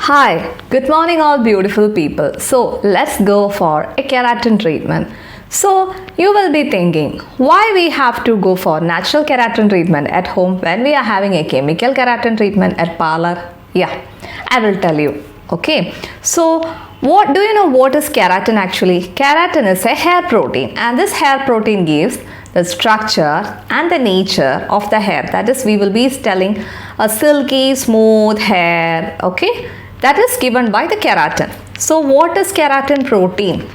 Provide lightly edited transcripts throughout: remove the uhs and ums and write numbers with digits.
Hi, good morning all beautiful people. So let's go for a keratin treatment. So you will be thinking, why we have to go for natural keratin treatment at home when we are having a chemical keratin treatment at parlor? Yeah, I will tell you. Okay, so what do you know what is keratin actually? Keratin is a hair protein, and this hair protein gives the structure and the nature of the hair. That is, we will be telling a silky smooth hair. Okay, that is given by the keratin. So what is keratin protein?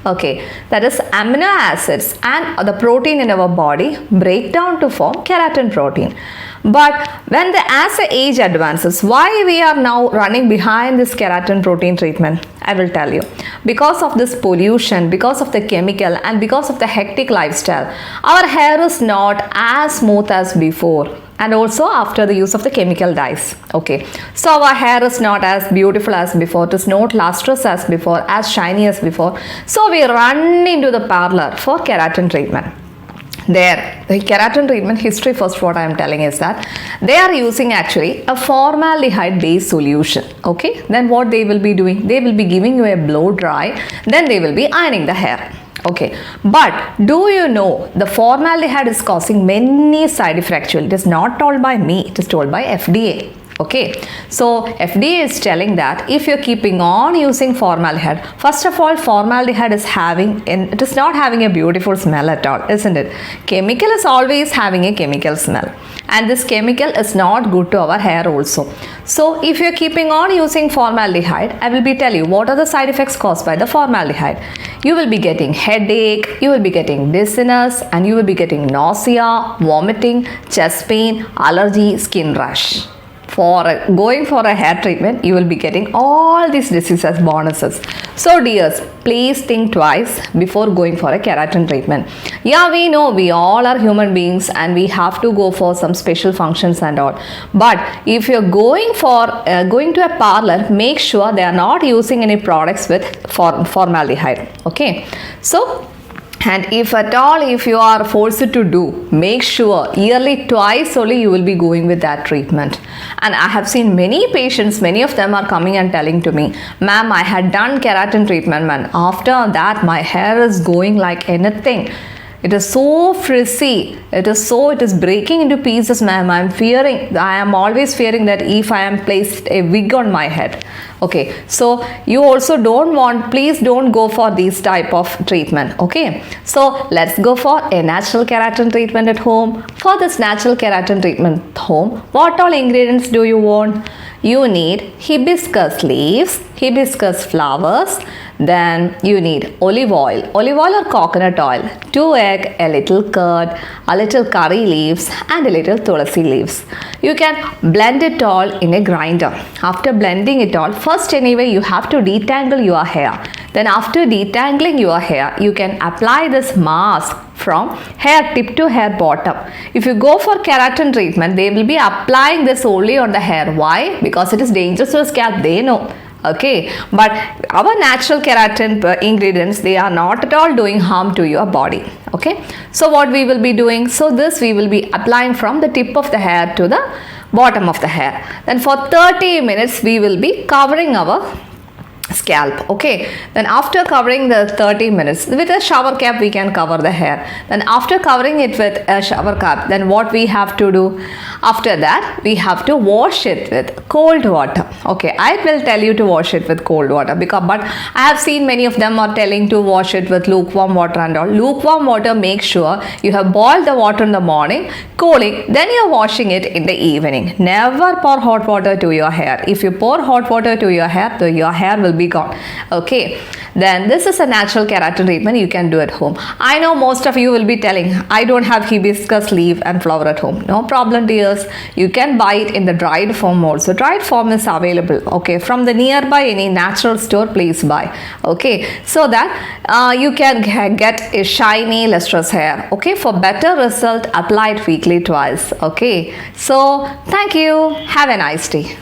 Okay, that is amino acids and the protein in our body break down to form keratin protein. But as the age advances, why we are now running behind this keratin protein treatment? I will tell you. Because of this pollution, because of the chemical, and because of the hectic lifestyle, our hair is not as smooth as before. And also after the use of the chemical dyes. Okay, so our hair is not as beautiful as before, it is not lustrous as before, as shiny as before. So we run into the parlor for keratin treatment. There, the keratin treatment history, first what I am telling is that they are using actually a formaldehyde based solution. Okay, then what they will be doing? They will be giving you a blow dry, then they will be ironing the hair. Okay, but do you know the formaldehyde is causing many side effects actually. It is not told by me, it is told by FDA. Okay, so FDA is telling that if you're keeping on using formaldehyde, first of all, formaldehyde is it is not having a beautiful smell at all, isn't it? Chemical is always having a chemical smell, and this chemical is not good to our hair also. So if you're keeping on using formaldehyde, I will be telling you what are the side effects caused by the formaldehyde. You will be getting headache, you will be getting dizziness, and you will be getting nausea, vomiting, chest pain, allergy, skin rash. Going for a hair treatment, you will be getting all these diseases as bonuses. So dears, please think twice before going for a keratin treatment. Yeah, we know we all are human beings and we have to go for some special functions and all. But if you're going to a parlor, make sure they are not using any products with formaldehyde. Okay, so and if at all, if you are forced to do, make sure yearly twice only you will be going with that treatment. And I have seen many patients, many of them are coming and telling to me, ma'am, I had done keratin treatment, man. After that, my hair is going like anything. It is so frizzy. It is breaking into pieces, ma'am. I am always fearing that if I am placed a wig on my head. Okay, so you also please don't go for this type of treatment. Okay, so let's go for a natural keratin treatment at home. For this natural keratin treatment at home, what all ingredients do you want? You need hibiscus leaves, hibiscus flowers, then you need olive oil or coconut oil, 2 eggs, a little curd, a little curry leaves, and a little tulsi leaves. You can blend it all in a grinder. After blending it all, first anyway you have to detangle your hair. Then after detangling your hair, you can apply this mask from hair tip to hair bottom. If you go for keratin treatment, they will be applying this only on the hair. Why? Because it is dangerous to the scalp, they know. Okay, but our natural keratin ingredients, they are not at all doing harm to your body. Okay, so what we will be doing? So this we will be applying from the tip of the hair to the bottom of the hair. Then for 30 minutes we will be covering our scalp. Okay, then after covering the 30 minutes with a shower cap, we can cover the hair. Then after covering it with a shower cap, then what we have to do? After that, we have to wash it with cold water. Okay, I will tell you to wash it with cold water but I have seen many of them are telling to wash it with lukewarm water and all. Lukewarm water, make sure you have boiled the water in the morning, cooling, then you're washing it in the evening. Never pour hot water to your hair. If you pour hot water to your hair, your hair will be gone. Okay, then this is a natural keratin treatment you can do at home. I know most of you will be telling, I don't have hibiscus leaf and flower at home. No problem, dears. You can buy it in the dried form also. Dried form is available. Okay, from the nearby any natural store, please buy. Okay, so that you can get a shiny lustrous hair. Okay, for better result, apply it weekly twice. Okay, so thank you. Have a nice day.